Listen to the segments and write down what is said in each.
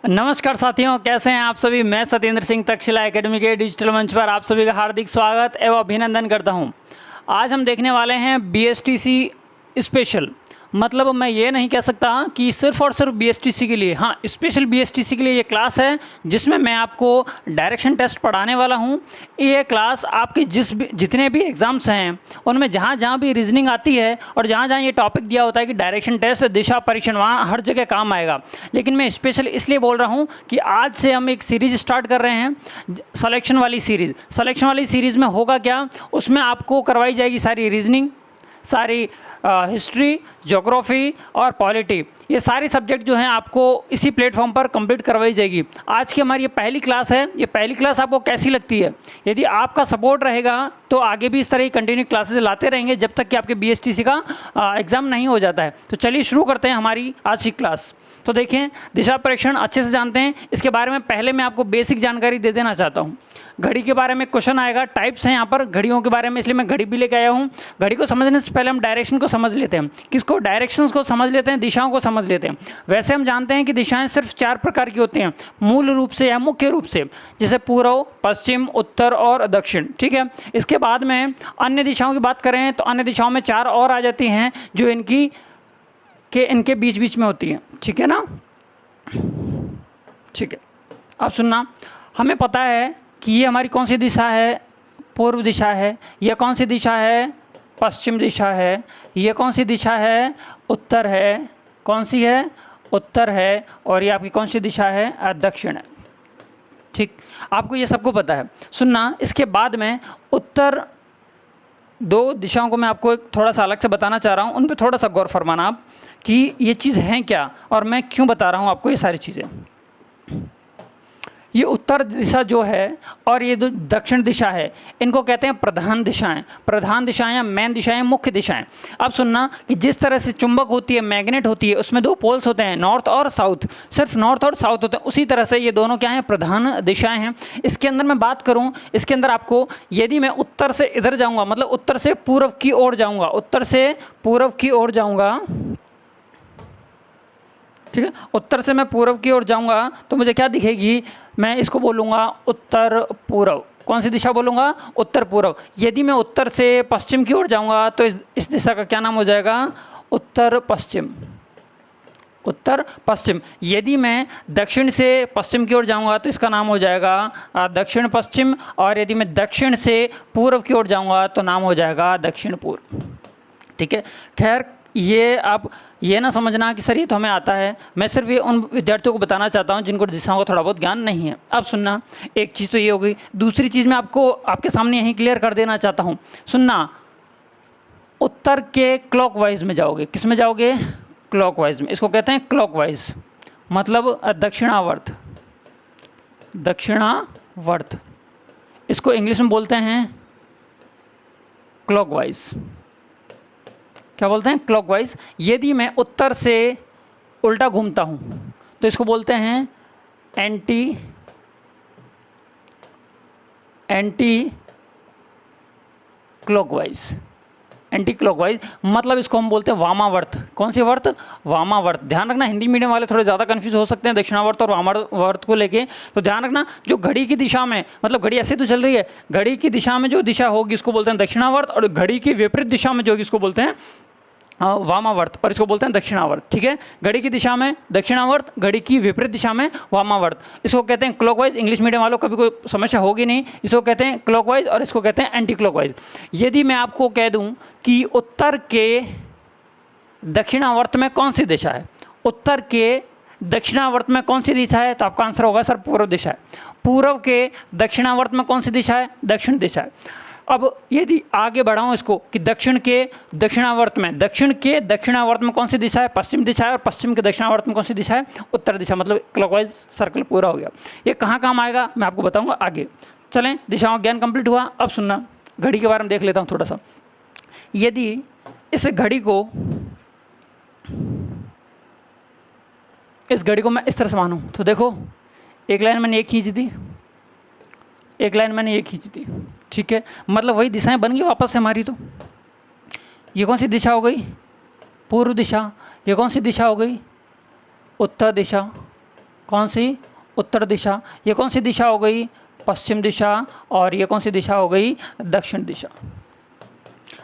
नमस्कार साथियों, कैसे हैं आप सभी। मैं सत्येंद्र सिंह तक्षशिला एकेडमी के डिजिटल मंच पर आप सभी का हार्दिक स्वागत एवं अभिनंदन करता हूं। आज हम देखने वाले हैं बीएसटीसी स्पेशल। मतलब मैं ये नहीं कह सकता कि सिर्फ और सिर्फ बीएसटीसी के लिए, हाँ स्पेशल बीएसटीसी के लिए ये क्लास है जिसमें मैं आपको डायरेक्शन टेस्ट पढ़ाने वाला हूँ। ये क्लास आपके जितने भी एग्ज़ाम्स हैं उनमें जहाँ जहाँ भी रीजनिंग आती है और जहाँ जहाँ ये टॉपिक दिया होता है कि डायरेक्शन टेस्ट, दिशा परीक्षण, वहाँ हर जगह काम आएगा। लेकिन मैं स्पेशल इसलिए बोल रहा हूँ कि आज से हम एक सीरीज़ स्टार्ट कर रहे हैं, सिलेक्शन वाली सीरीज़। सिलेक्शन वाली सीरीज़ में होगा क्या, उसमें आपको करवाई जाएगी सारी रीजनिंग, सारी हिस्ट्री, ज्योग्राफी और पॉलिटी, ये सारी सब्जेक्ट जो हैं आपको इसी प्लेटफॉर्म पर कंप्लीट करवाई जाएगी। आज की हमारी ये पहली क्लास है। ये पहली क्लास आपको कैसी लगती है? यदि आपका सपोर्ट रहेगा तो आगे भी इस तरह की कंटिन्यू क्लासेस लाते रहेंगे जब तक कि आपके बीएसटीसी का एग्ज़ाम नहीं हो जाता है। तो चलिए शुरू करते हैं हमारी आज की क्लास। तो देखें, दिशा परीक्षण अच्छे से जानते हैं, इसके बारे में पहले मैं आपको बेसिक जानकारी दे देना चाहता हूँ। घड़ी के बारे में क्वेश्चन आएगा, टाइप्स हैं यहाँ पर घड़ियों के बारे में, इसलिए मैं घड़ी भी लेके आया हूँ। घड़ी को समझने से पहले हम डायरेक्शन को समझ लेते हैं। किसको? डायरेक्शंस को समझ लेते हैं, दिशाओं को समझ लेते हैं। वैसे हम जानते हैं कि दिशाएं सिर्फ 4 प्रकार की होती हैं मूल रूप से या मुख्य रूप से, जैसे पूर्व, पश्चिम, उत्तर और दक्षिण। ठीक है। इसके बाद में अन्य दिशाओं की बात करें तो अन्य दिशाओं में 4 और आ जाती हैं जो इनके बीच बीच में होती हैं। ठीक है ना? ठीक है, अब सुनना। हमें पता है कि ये हमारी कौन सी दिशा है? पूर्व दिशा है। यह कौन सी दिशा है? पश्चिम दिशा है। ये कौन सी दिशा है? उत्तर है। कौन सी है? उत्तर है। और ये आपकी कौन सी दिशा है? दक्षिण है। ठीक, आपको ये सबको पता है। सुनना, इसके बाद में उत्तर 2 दिशाओं को मैं आपको एक थोड़ा सा अलग से बताना चाह रहा हूँ, उन पर थोड़ा सा गौर फरमाना आप कि ये चीज़ हैं क्या और मैं क्यों बता रहा हूँ आपको ये सारी चीज़ें। ये उत्तर दिशा जो है और ये जो दक्षिण दिशा है, इनको कहते हैं प्रधान दिशाएं। प्रधान दिशाएं या मेन दिशाएं, मुख्य दिशाएं। अब सुनना कि जिस तरह से चुंबक होती है, मैग्नेट होती है, उसमें 2 पोल्स होते हैं, नॉर्थ और साउथ, सिर्फ नॉर्थ और साउथ होते हैं, उसी तरह से ये दोनों क्या हैं? प्रधान दिशाएं हैं। इसके अंदर मैं बात करूं, इसके अंदर आपको, यदि मैं उत्तर से इधर जाऊंगा, मतलब उत्तर से पूर्व की ओर जाऊंगा, उत्तर से पूर्व की ओर जाऊंगा, ठीक है, उत्तर से मैं पूर्व की ओर जाऊंगा तो मुझे क्या दिखेगी? मैं इसको बोलूँगा उत्तर पूर्व। कौन सी दिशा बोलूँगा? उत्तर पूर्व। यदि मैं उत्तर से पश्चिम की ओर जाऊंगा तो इस दिशा का क्या नाम हो जाएगा? उत्तर पश्चिम। उत्तर पश्चिम। यदि मैं दक्षिण से पश्चिम की ओर जाऊंगा तो इसका नाम हो जाएगा दक्षिण पश्चिम। और यदि मैं दक्षिण से पूर्व की ओर जाऊंगा तो नाम हो जाएगा दक्षिण पूर्व। ठीक है। खैर, ये आप ये ना समझना कि सर ये तो हमें आता है। मैं सिर्फ ये उन विद्यार्थियों को बताना चाहता हूँ जिनको दिशाओं का थोड़ा बहुत ज्ञान नहीं है। अब सुनना, एक चीज़ तो ये हो गई। दूसरी चीज़ मैं आपको आपके सामने यहीं क्लियर कर देना चाहता हूँ। सुनना, उत्तर के क्लॉकवाइज में जाओगे। किस में जाओगे? क्लॉकवाइज में। इसको कहते हैं क्लॉकवाइज, मतलब दक्षिणावर्त। दक्षिणावर्त, इसको इंग्लिश में बोलते हैं क्लॉकवाइज। क्या बोलते हैं? क्लॉकवाइज। यदि मैं उत्तर से उल्टा घूमता हूँ तो इसको बोलते हैं एंटी क्लॉकवाइज। एंटी क्लॉकवाइज मतलब इसको हम बोलते हैं वामावर्त। कौन सी वर्त? वामावर्त। ध्यान रखना, हिंदी मीडियम वाले थोड़े ज़्यादा कंफ्यूज हो सकते हैं दक्षिणावर्त और वामावर्त को लेके। तो ध्यान रखना, जो घड़ी की दिशा में, मतलब घड़ी ऐसे तो चल रही है, घड़ी की दिशा में जो दिशा होगी उसको बोलते हैं दक्षिणावर्त, और घड़ी की विपरीत दिशा में जो होगी उसको बोलते हैं वामावर्त, और इसको बोलते हैं दक्षिणावर्त। ठीक है। घड़ी की दिशा में दक्षिणावर्त, घड़ी की विपरीत दिशा में वामावर्त। इसको कहते हैं क्लॉकवाइज। इंग्लिश मीडियम वालों कभी कोई समस्या होगी नहीं। इसको कहते हैं क्लॉकवाइज और इसको कहते हैं एंटी क्लॉकवाइज। यदि मैं आपको कह दूं कि उत्तर के दक्षिणावर्त में कौन सी दिशा है, उत्तर के दक्षिणावर्त में कौन सी दिशा है, तो आपका आंसर होगा सर पूर्व दिशा है। पूर्व के दक्षिणावर्त में कौन सी दिशा है? दक्षिण दिशा है। अब यदि आगे बढ़ाऊं इसको कि दक्षिण के दक्षिणावर्त में, दक्षिण के दक्षिणावर्त में कौन सी दिशा है? पश्चिम दिशा है। और पश्चिम के दक्षिणावर्त में कौन सी दिशा है? उत्तर दिशा। मतलब क्लॉकवाइज सर्कल पूरा हो गया। ये कहाँ काम आएगा मैं आपको बताऊंगा आगे। चलें, दिशाओं का ज्ञान कंप्लीट हुआ। अब सुनना, घड़ी के बारे में देख लेता हूँ थोड़ा सा। यदि इस घड़ी को मैं इस तरह से मानूं तो देखो, एक लाइन मैंने एक खींच दी, एक लाइन मैंने ये खींच दी। ठीक है, मतलब वही दिशाएं बन गई वापस से हमारी। तो ये कौन सी दिशा हो गई? पूर्व दिशा। ये कौन सी दिशा हो गई? उत्तर दिशा। कौन सी? उत्तर दिशा। ये कौन सी दिशा हो गई? पश्चिम दिशा। और ये कौन सी दिशा हो गई? दक्षिण दिशा।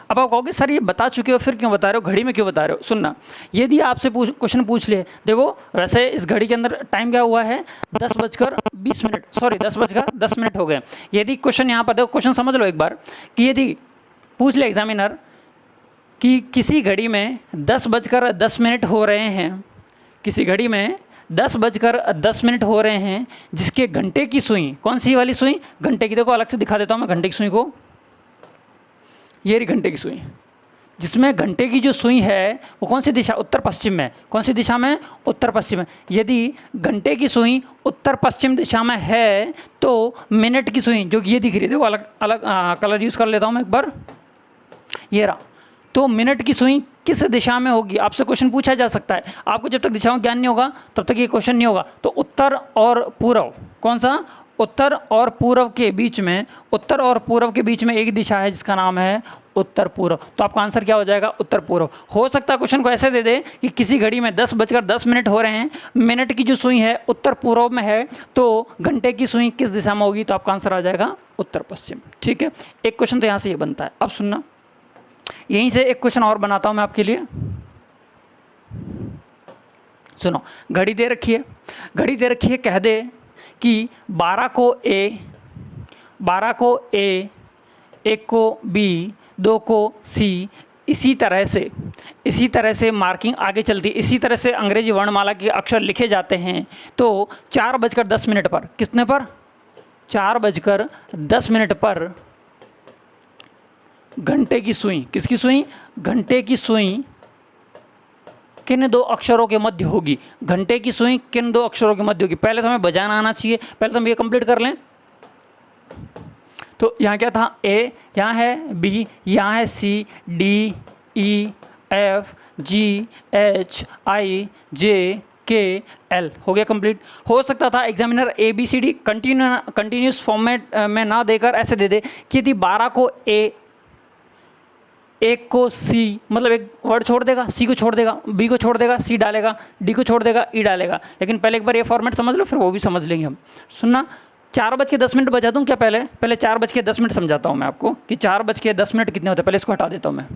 अब आप कहोगे सर ये बता चुके हो फिर क्यों बता रहे हो, घड़ी में क्यों बता रहे हो? सुनना, यदि आपसे क्वेश्चन पूछ ले, देखो वैसे इस घड़ी के अंदर टाइम क्या हुआ है? 10:20, सॉरी 10:10 हो गए। यदि क्वेश्चन यहाँ पर देखो, क्वेश्चन समझ लो एक बार, कि यदि पूछ ले एग्जामिनर कि किसी घड़ी में 10:10 हो रहे हैं, किसी घड़ी में 10:10 हो रहे हैं, जिसके घंटे की सुई, कौन सी वाली सुई? घंटे की। देखो अलग से दिखा देता हूँ मैं घंटे की सुई को, ये रही घंटे की सुई, जिसमें घंटे की जो सुई है वो कौन सी दिशा? उत्तर पश्चिम में। कौन सी दिशा में? उत्तर पश्चिम में। यदि घंटे की सुई उत्तर पश्चिम दिशा में है तो मिनट की सुई जो कि ये दिख रही है, देखो अलग अलग कलर यूज़ कर लेता हूँ मैं एक बार, ये रहा, तो मिनट की सुई किस दिशा में होगी? आपसे क्वेश्चन पूछा जा सकता है। आपको जब तक दिशाओं ज्ञान नहीं होगा तब तक ये क्वेश्चन नहीं होगा। तो उत्तर और पूर्व, कौन सा? उत्तर और पूर्व के बीच में, उत्तर और पूर्व के बीच में एक दिशा है जिसका नाम है उत्तर पूर्व। तो आपका आंसर क्या हो जाएगा? उत्तर पूर्व। हो सकता है क्वेश्चन को ऐसे दे दे कि किसी घड़ी में 10:10 हो रहे हैं, मिनट की जो सुई है उत्तर पूर्व में है, तो घंटे की सुई किस दिशा में होगी? तो आपका आंसर आ जाएगा उत्तर पश्चिम। ठीक है, एक क्वेश्चन तो यहाँ से ये बनता है। अब सुनना, यहीं से एक क्वेश्चन और बनाता हूं मैं आपके लिए। सुनो, घड़ी दे रखी है, घड़ी दे रखी है, कह दे कि 12 को ए, 12 को ए, 1 को बी, 2 को सी, इसी तरह से मार्किंग आगे चलती है, इसी तरह से अंग्रेजी वर्णमाला के अक्षर लिखे जाते हैं। तो 4:10 पर, कितने पर? 4:10 पर घंटे की सुई, किसकी सुई? घंटे की सुई किन दो अक्षरों के मध्य होगी? घंटे की सुई किन दो अक्षरों के मध्य होगी? पहले तो हमें बजाना आना चाहिए, पहले तो हम ये कंप्लीट कर लें। तो यहाँ क्या था? ए, यहाँ है बी, यहाँ है C, D, E, F, G, H, I, J, K, L. हो गया कंप्लीट। हो सकता था examiner A B C D continuous format में ना देकर ऐसे दे दे कि यदि 12 को ए, 1 को सी, मतलब एक वर्ड छोड़ देगा, सी को छोड़ देगा, बी को छोड़ देगा, सी डालेगा, डी को छोड़ देगा, ई डालेगा। लेकिन पहले एक बार ये फॉर्मेट समझ लो, फिर वो भी समझ लेंगे हम। सुनना, 4:10 बजा दूं क्या? पहले 4:10 समझाता हूं मैं आपको कि 4:10 कितने होते हैं। पहले इसको हटा देता हूं मैं,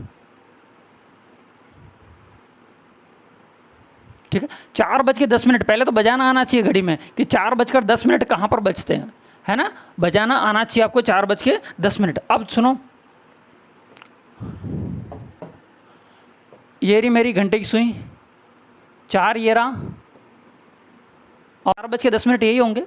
ठीक है। 4:10 पहले तो बजाना आना चाहिए घड़ी में कि 4:10 कहाँ पर बजते हैं, है ना? बजाना आना चाहिए आपको 4:10। अब सुनो, ये रही मेरी घंटे की सुई, 4 ये रहा, और 4:10 यही होंगे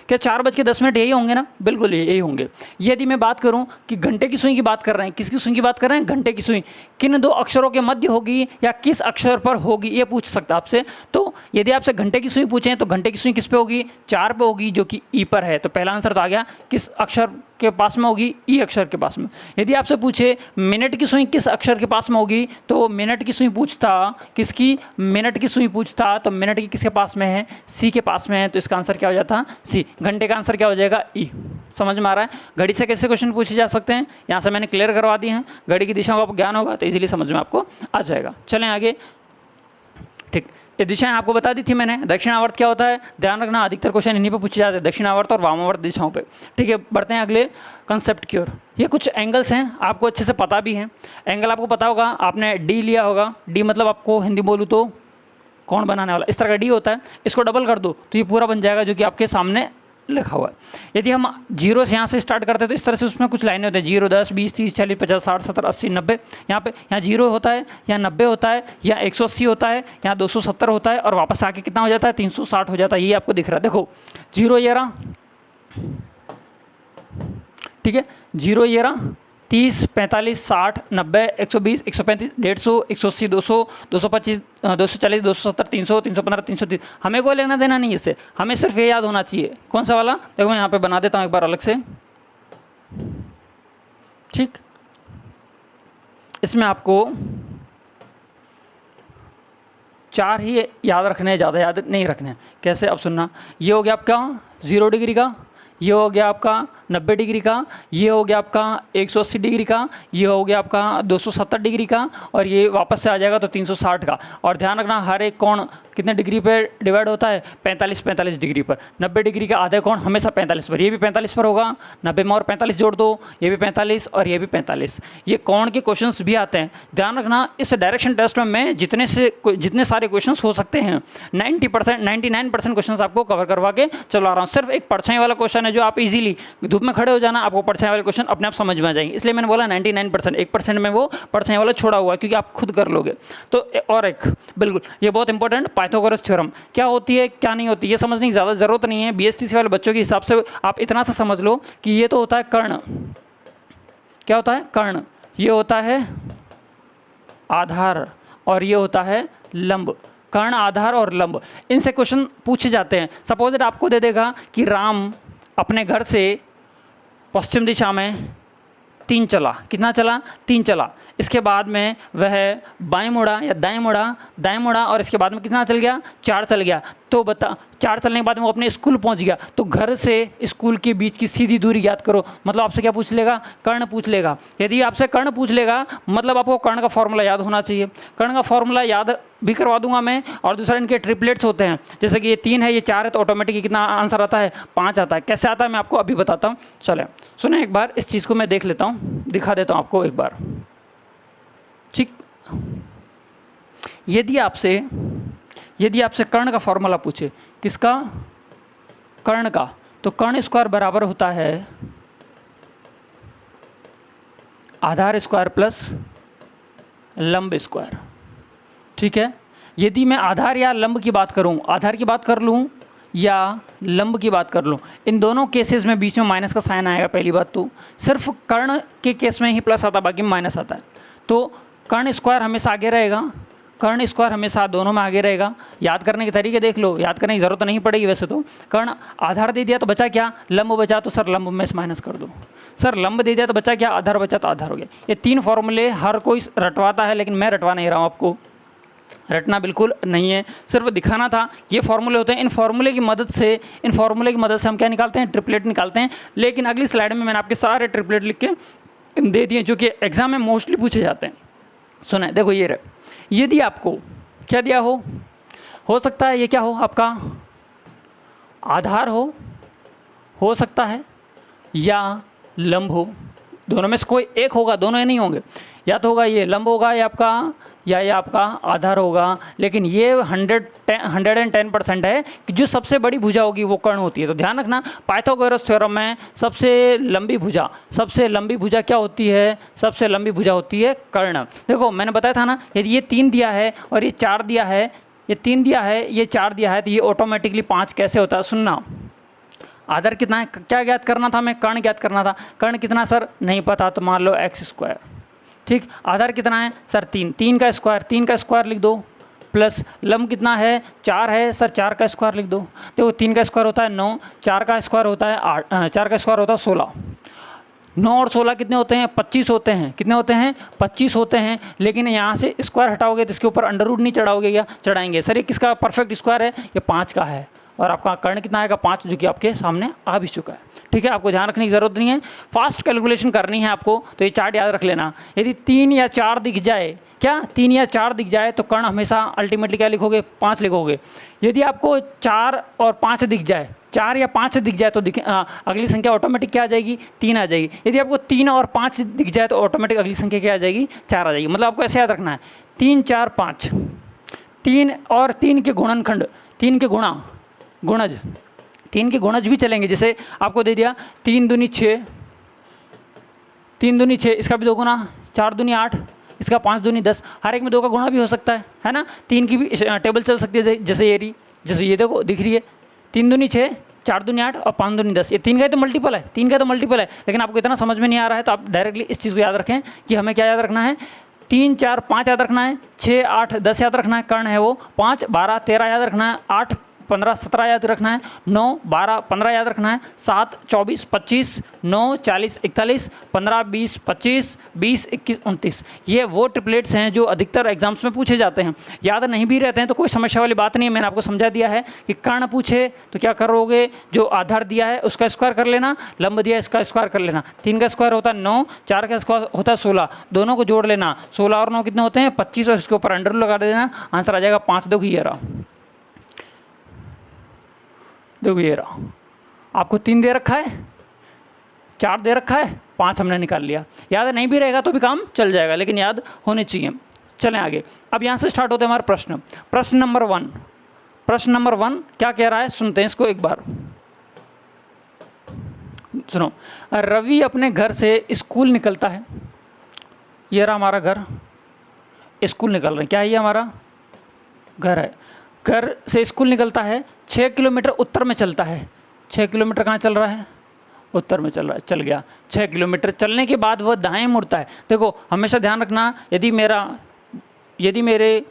क्या? 4:10 यही होंगे ना? बिल्कुल यही होंगे। यदि मैं बात करूं कि घंटे की सुई की बात कर रहे हैं, किसकी सुई की बात कर रहे हैं? घंटे की सुई किन दो अक्षरों के मध्य होगी या किस अक्षर पर होगी, ये पूछ सकता आपसे। तो यदि आपसे घंटे की सुई पूछें तो घंटे की सुई किस पे होगी? 4 पे होगी, जो कि ई पर है। तो पहला आंसर तो आ गया, किस अक्षर के पास में होगी? ई अक्षर के पास में। यदि आपसे पूछे मिनट की सुई किस अक्षर के पास में होगी, तो मिनट की सुई पूछता, किसकी? मिनट की सुई पूछता, तो मिनट की किसके पास में है? सी के पास में है। तो इसका आंसर क्या हो जाता? सी। घंटे का आंसर क्या हो जाएगा? ई। समझ में आ रहा है? घड़ी से कैसे क्वेश्चन पूछे जा सकते हैं, यहाँ से मैंने क्लियर करवा दिए हैं। घड़ी की दिशाओं का आपको ज्ञान होगा तो इजीली समझ में आपको आ जाएगा। चलें आगे। ठीक, ये दिशाएं आपको बता दी थी मैंने। दक्षिणावर्त क्या होता है? ध्यान रखना, अधिकतर क्वेश्चन इन्हीं पे पूछे जाते हैं, दक्षिणावर्त और वामावर्त दिशाओं पे। ठीक है, बढ़ते हैं अगले कंसेप्ट की ओर। ये कुछ एंगल्स हैं, आपको अच्छे से पता भी हैं। एंगल आपको पता होगा, आपने डी लिया होगा। डी मतलब आपको हिंदी बोलूँ तो कौन बनाने वाला, इस तरह का डी होता है। इसको डबल कर दो तो ये पूरा बन जाएगा, जो कि आपके सामने लिखा हुआ है। यदि हम 0 से यहाँ से स्टार्ट करते हैं तो इस तरह से उसमें कुछ लाइनें होती हैं, 0, 10, 20, 30, 40, 50, 60, 70, 80, 90। यहाँ 0 होता है, यहाँ 90 होता है, यहाँ 180 होता है, यहाँ 270 होता है, और वापस आके कितना हो जाता है? 360 हो जाता है। ये आपको दिख रहा है, देखो 0 ये रहा, ठीक है, 0 ये रहा, 30, 45, 60, 90, 120, 135, 150, 180, 200, 225, 240, 270, 300, 315, 330। हमें कोई लेना देना नहीं इससे, हमें सिर्फ ये याद होना चाहिए। कौन सा वाला? देखो मैं यहाँ पे बना देता हूँ एक बार अलग से। ठीक, इसमें आपको 4 ही याद रखने हैं, ज़्यादा याद नहीं रखने हैं। कैसे? अब सुनना, ये हो गया आपका 0 डिग्री का, ये हो गया आपका 90 डिग्री का, ये हो गया आपका 180 डिग्री का, ये हो गया आपका 270 डिग्री का, और ये वापस से आ जाएगा तो 360 का। और ध्यान रखना हर एक कोण कितने डिग्री पे डिवाइड होता है, 45 डिग्री पर। 90 डिग्री का आधा कोण हमेशा 45 पर, ये भी 45 पर होगा, 90 में और 45 जोड़ दो, ये भी 45 और ये भी 45। ये कोण के क्वेश्चंस भी आते हैं। ध्यान रखना इस डायरेक्शन टेस्ट में मैं जितने सारे क्वेश्चंस हो सकते हैं 90% 99% क्वेश्चंस आपको कवर करवा के चला रहा हूँ। सिर्फ एक परछाई वाला क्वेश्चन है जो आप इजीली धूप में खड़े हो जाना, आपको परछाई वाले क्वेश्चन अपने आप समझ में आ जाएंगे, इसलिए मैंने बोला 99%। 1% में वो परछाई वाला छोड़ा हुआ है क्योंकि आप खुद कर लोगे। तो और एक बिल्कुल ये बहुत इंपॉर्टेंट पाइथागोरस थ्योरम क्या होती है क्या नहीं होती ये समझने की ज़्यादा ज़रूरत नहीं है। बीएसटीसी वाले बच्चों के हिसाब से आप इतना सा समझ लो कि ये तो होता है कर्ण, क्या होता है कर्ण, ये होता है आधार और ये होता है लंब। कर्ण, आधार और लंब, इनसे क्वेश्चन पूछे जाते हैं। सपोज आपको दे देगा कि राम अपने घर से पश्चिम दिशा में 3 चला, कितना चला 3 चला, इसके बाद में वह बाएं मुड़ा या दाएं मुड़ा और इसके बाद में कितना चल गया 4 चल गया। तो बता 4 चलने के बाद में वो अपने स्कूल पहुंच गया, तो घर से स्कूल के बीच की सीधी दूरी याद करो। मतलब आपसे क्या पूछ लेगा, कर्ण पूछ लेगा। यदि आपसे कर्ण पूछ लेगा मतलब आपको कर्ण का फॉर्मूला याद होना चाहिए। कर्ण का फॉर्मूला याद भी करवा दूंगा मैं, और दूसरा इनके ट्रिपलेट्स होते हैं, जैसे कि ये 3 है ये 4 है, तो ऑटोमेटिक कितना आंसर आता है 5 आता है। कैसे आता है मैं आपको अभी बताता हूँ। चले सुने एक बार, इस चीज़ को मैं देख लेता हूँ, दिखा देता हूँ आपको एक बार, ठीक। यदि आपसे कर्ण का फॉर्मूला पूछे, किसका, कर्ण का, तो कर्ण स्क्वायर बराबर होता है आधार स्क्वायर प्लस लंब स्क्वायर, ठीक है। यदि मैं आधार या लंब की बात करूं, आधार की बात कर लूं या लंब की बात कर लूं, इन दोनों केसेस में बीच में माइनस का साइन आएगा। पहली बात तो सिर्फ कर्ण के केस में ही प्लस आता है, बाकी में माइनस आता है। तो कर्ण स्क्वायर हमेशा आगे रहेगा, कर्ण स्क्वायर हमेशा दोनों में आगे रहेगा। याद करने के तरीके देख लो, याद करने की ज़रूरत नहीं पड़ेगी वैसे तो। कर्ण आधार दे दिया तो बचा क्या, लंब बचा, तो सर लंब में से माइनस कर दो। सर लंब दे दिया तो बचा क्या, आधार बचा, तो आधार हो गया। ये 3 फॉर्मूले हर कोई रटवाता है, लेकिन मैं रटवा नहीं रहा हूँ, आपको रटना बिल्कुल नहीं है, सिर्फ दिखाना था। ये फॉर्मूले होते हैं, इन फॉर्मूले की मदद से हम क्या निकालते हैं, ट्रिपलेट निकालते हैं। लेकिन अगली स्लाइड में मैंने आपके सारे ट्रिपलेट लिख के दे दिए जो कि एग्जाम में मोस्टली पूछे जाते हैं। सुने देखो ये रहे, यदि आपको क्या दिया हो सकता है ये क्या हो, आपका आधार हो सकता है या लंब हो, दोनों में से कोई एक होगा, दोनों नहीं होंगे। या तो होगा ये लंब होगा या ये आपका आधार होगा। लेकिन ये 110% है कि जो सबसे बड़ी भुजा होगी वो कर्ण होती है। तो ध्यान रखना पाइथागोरस थ्योरम में सबसे लंबी भुजा क्या होती है, सबसे लंबी भुजा होती है कर्ण। देखो मैंने बताया था ना, यदि ये 3 दिया है और ये 4 दिया है, ये 3 दिया है ये 4 दिया है, तो ये ऑटोमेटिकली 5 कैसे होता है। सुनना, आधार कितना है, क्या ज्ञात करना था, मैं कर्ण ज्ञात करना था। कर्ण कितना सर नहीं पता, तो मान लो x स्क्वायर, ठीक। आधार कितना है सर 3 का स्क्वायर लिख दो, प्लस लंब कितना है 4 है सर 4 का स्क्वायर लिख दो। देखो 3 का स्क्वायर होता है 9, 4 का स्क्वायर होता है 8, 4 का स्क्वायर होता है 16। 9 और 16 कितने होते हैं, 25 होते हैं। कितने होते हैं, 25 होते हैं। लेकिन यहाँ से स्क्वायर हटाओगे तो इसके ऊपर अंडर रूट नहीं चढ़ाओगे, या चढ़ाएंगे। सर ये किसका परफेक्ट स्क्वायर है, ये 5 का है। और आपका कर्ण कितना आएगा 5, जो कि आपके सामने आ भी चुका है, ठीक है। आपको ध्यान रखने की ज़रूरत नहीं है, फास्ट कैलकुलेशन करनी है आपको, तो ये चार्ट याद रख लेना। यदि 3 या 4 दिख जाए, क्या 3 या 4 दिख जाए, तो कर्ण हमेशा अल्टीमेटली क्या लिखोगे, 5 लिखोगे। यदि आपको 4 और 5 दिख जाए, 4 या 5 दिख जाए, तो अगली संख्या ऑटोमेटिक क्या आ जाएगी, 3 आ जाएगी। यदि आपको 3 और 5 दिख जाए, तो ऑटोमेटिक अगली संख्या क्या आ जाएगी, 4 आ जाएगी। मतलब आपको ऐसे याद रखना है 3 4 5, 3 और 3 के गुणनखंड, 3 के गुणज 3 के गुणज भी चलेंगे। जैसे आपको दे दिया 3 दूनी 6, इसका भी 2 गुना, 4 दूनी 8, इसका 5 दूनी 10। हर एक में 2 का गुणा भी हो सकता है ना। 3 की भी टेबल चल सकती है, जैसे ये देखो दिख रही है, 3 दूनी 6, 4 दूनी 8 और 5 दूनी 10। ये 3 का तो मल्टीपल है, लेकिन आपको इतना समझ में नहीं आ रहा है, तो आप डायरेक्टली इस चीज़ को याद रखें कि हमें क्या याद रखना है, 3 4 5 याद रखना है, 6 8 10 याद रखना है, कर्ण है वो 5 12 13 याद रखना है, 8 15 17 याद रखना है, 9 12 15 याद रखना है, 7 24 25, 9 40 41, 15 20 25, 20 21 29। ये वो ट्रिपलेट्स हैं जो अधिकतर एग्जाम्स में पूछे जाते हैं। याद नहीं भी रहते हैं तो कोई समस्या वाली बात नहीं है, मैंने आपको समझा दिया है कि कर्ण पूछे तो क्या करोगे, जो आधार दिया है उसका स्क्वायर कर लेना, लंब दिया है इसका स्क्वायर कर लेना। 3 का स्क्वायर होता है 9, 4 का स्क्वायर होता है 16, दोनों को जोड़ लेना, 16 और 9 कितने होते हैं 25, और इसके ऊपर अंडर लगा देना, आंसर आ जाएगा 5। देखो ये रहा, देखो ये रहा, आपको 3 दे रखा है, 4 दे रखा है, 5 हमने निकाल लिया। याद नहीं भी रहेगा तो भी काम चल जाएगा, लेकिन याद होने चाहिए। चलें आगे, अब यहाँ से स्टार्ट होते हैं हमारे प्रश्न। प्रश्न नंबर 1, प्रश्न नंबर 1 क्या कह रहा है, सुनते हैं इसको एक बार, सुनो। रवि अपने घर से स्कूल निकलता है, ये रहा हमारा घर, स्कूल निकल रहे हैं, क्या है ये हमारा घर है। घर से स्कूल निकलता है, 6 किलोमीटर उत्तर में चलता है। 6 किलोमीटर कहाँ चल रहा है, उत्तर में चल रहा है, चल गया। 6 किलोमीटर चलने के बाद वह दाएं मुड़ता है। देखो हमेशा ध्यान रखना, यदि मेरे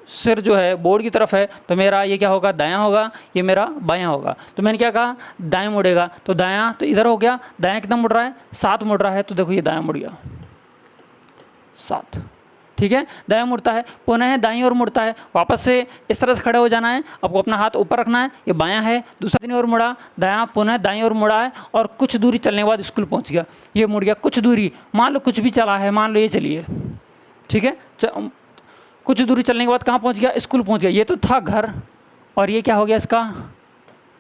सिर जो है बोर्ड की तरफ है तो मेरा ये क्या होगा, दायां होगा, ये मेरा बायां होगा। तो मैंने क्या कहा, दाएं मुड़ेगा, तो दायां तो इधर हो गया, दायां कितना मुड़ रहा है, 7 मुड़ रहा है, तो देखो ये दायां मुड़ गया 7, ठीक है। दायां मुड़ता है, पुनः दाईं ओर मुड़ता है, वापस से इस तरह से खड़े हो जाना है, आपको अपना हाथ ऊपर रखना है, ये बायां है, दूसरा दाईं ओर मुड़ा, दायां पुनः दाईं ओर मुड़ा है, और कुछ दूरी चलने के बाद स्कूल पहुंच गया। ये मुड़ गया कुछ दूरी, मान लो कुछ भी चला है, मान लो ये चलिए, ठीक है, कुछ दूरी चलने के बाद कहाँ पहुंच गया, स्कूल पहुंच गया। ये तो था घर, और ये क्या हो गया इसका